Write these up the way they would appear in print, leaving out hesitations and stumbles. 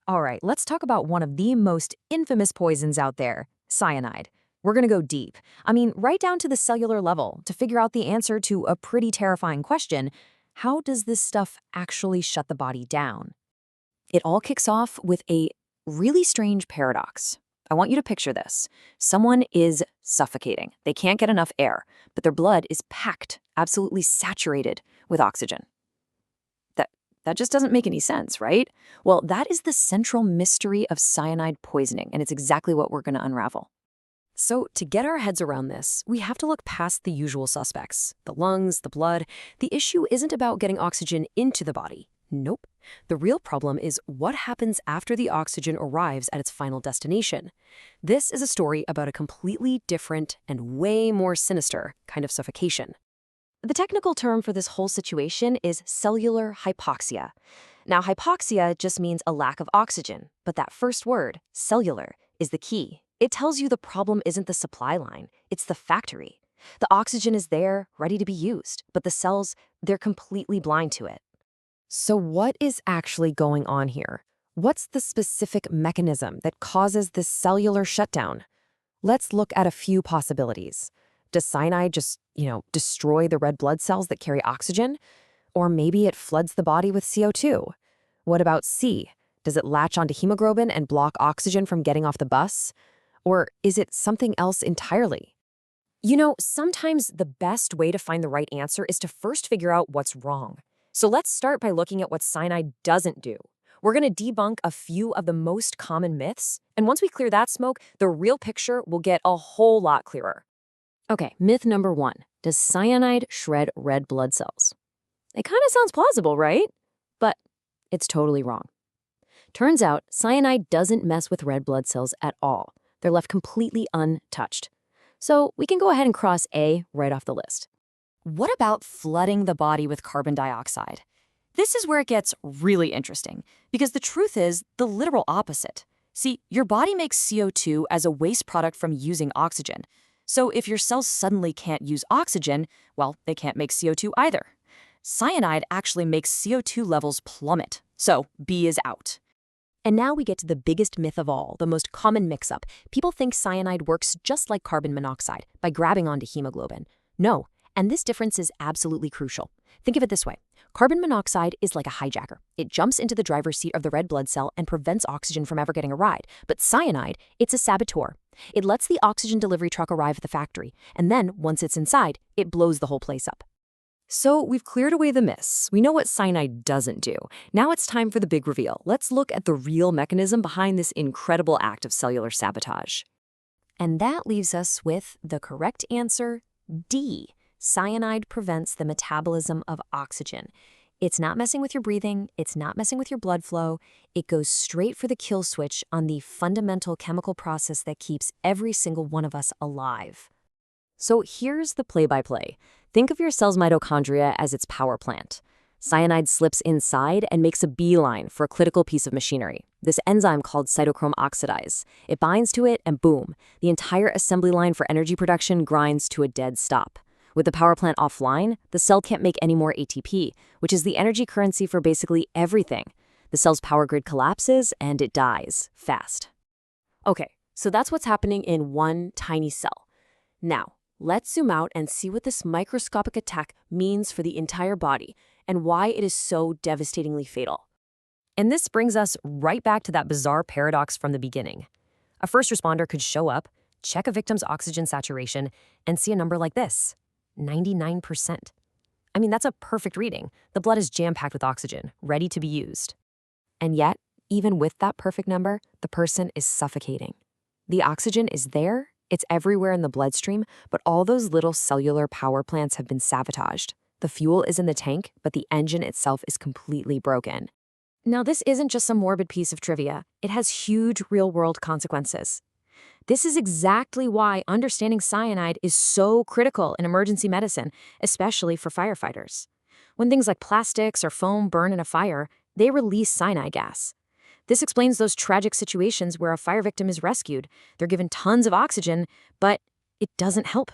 All right, let's talk about one of the most infamous poisons out there, cyanide. We're going to go deep. I mean, right down to the cellular level to figure out the answer to a pretty terrifying question. How does this stuff actually shut the body down? It all kicks off with a really strange paradox. I want you to picture this. Someone is suffocating. They can't get enough air, but their blood is packed, absolutely saturated with oxygen. That just doesn't make any sense, right? Well, that is the central mystery of cyanide poisoning, and it's exactly what we're going to unravel. So, to get our heads around this, we have to look past the usual suspects, the lungs, the blood. The issue isn't about getting oxygen into the body. Nope. The real problem is what happens after the oxygen arrives at its final destination. This is a story about a completely different and way more sinister kind of suffocation. The technical term for this whole situation is cellular hypoxia. Now, hypoxia just means a lack of oxygen, but that first word, cellular, is the key. It tells you the problem isn't the supply line, it's the factory. The oxygen is there, ready to be used, but the cells, they're completely blind to it. So what is actually going on here? What's the specific mechanism that causes this cellular shutdown? Let's look at a few possibilities. Does cyanide just, destroy the red blood cells that carry oxygen? Or maybe it floods the body with CO2. What about C? Does it latch onto hemoglobin and block oxygen from getting off the bus? Or is it something else entirely? Sometimes the best way to find the right answer is to first figure out what's wrong. So let's start by looking at what cyanide doesn't do. We're going to debunk a few of the most common myths, and once we clear that smoke, the real picture will get a whole lot clearer. Okay, myth number 1. Does cyanide shred red blood cells? It kind of sounds plausible, right? But it's totally wrong. Turns out, cyanide doesn't mess with red blood cells at all. They're left completely untouched. So we can go ahead and cross A right off the list. What about flooding the body with carbon dioxide? This is where it gets really interesting, because the truth is the literal opposite. See, your body makes CO2 as a waste product from using oxygen. So if your cells suddenly can't use oxygen, well, they can't make CO2 either. Cyanide actually makes CO2 levels plummet, so B is out. And now we get to the biggest myth of all, the most common mix-up. People think cyanide works just like carbon monoxide, by grabbing onto hemoglobin. No, and this difference is absolutely crucial. Think of it this way. Carbon monoxide is like a hijacker. It jumps into the driver's seat of the red blood cell and prevents oxygen from ever getting a ride. But cyanide, it's a saboteur. It lets the oxygen delivery truck arrive at the factory, and then, once it's inside, it blows the whole place up. So we've cleared away the myths. We know what cyanide doesn't do. Now it's time for the big reveal. Let's look at the real mechanism behind this incredible act of cellular sabotage. And that leaves us with the correct answer, D. Cyanide prevents the metabolism of oxygen. It's not messing with your breathing, it's not messing with your blood flow. It goes straight for the kill switch on the fundamental chemical process that keeps every single one of us alive. So here's the play-by-play. Think of your cell's mitochondria as its power plant. Cyanide slips inside and makes a beeline for a critical piece of machinery, this enzyme called cytochrome oxidase. It binds to it and boom, the entire assembly line for energy production grinds to a dead stop. With the power plant offline, the cell can't make any more ATP, which is the energy currency for basically everything. The cell's power grid collapses and it dies fast. Okay, so that's what's happening in one tiny cell. Now, let's zoom out and see what this microscopic attack means for the entire body and why it is so devastatingly fatal. And this brings us right back to that bizarre paradox from the beginning. A first responder could show up, check a victim's oxygen saturation, and see a number like this. 99%. I mean, that's a perfect reading. The blood is jam-packed with oxygen, ready to be used. And yet, even with that perfect number, the person is suffocating. The oxygen is there, it's everywhere in the bloodstream, but all those little cellular power plants have been sabotaged. The fuel is in the tank, but the engine itself is completely broken. Now, this isn't just some morbid piece of trivia. It has huge real-world consequences. This is exactly why understanding cyanide is so critical in emergency medicine, especially for firefighters. When things like plastics or foam burn in a fire, they release cyanide gas. This explains those tragic situations where a fire victim is rescued. They're given tons of oxygen, but it doesn't help.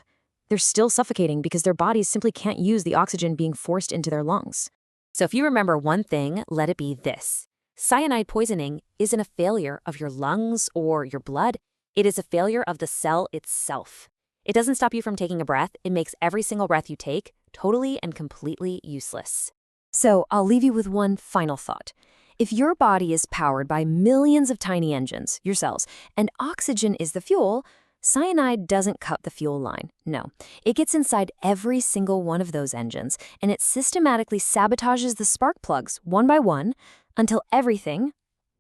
They're still suffocating because their bodies simply can't use the oxygen being forced into their lungs. So if you remember one thing, let it be this. Cyanide poisoning isn't a failure of your lungs or your blood. It is a failure of the cell itself. It doesn't stop you from taking a breath. It makes every single breath you take totally and completely useless. So I'll leave you with one final thought. If your body is powered by millions of tiny engines, your cells, and oxygen is the fuel, cyanide doesn't cut the fuel line. No, it gets inside every single one of those engines, and it systematically sabotages the spark plugs one by one until everything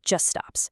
just stops.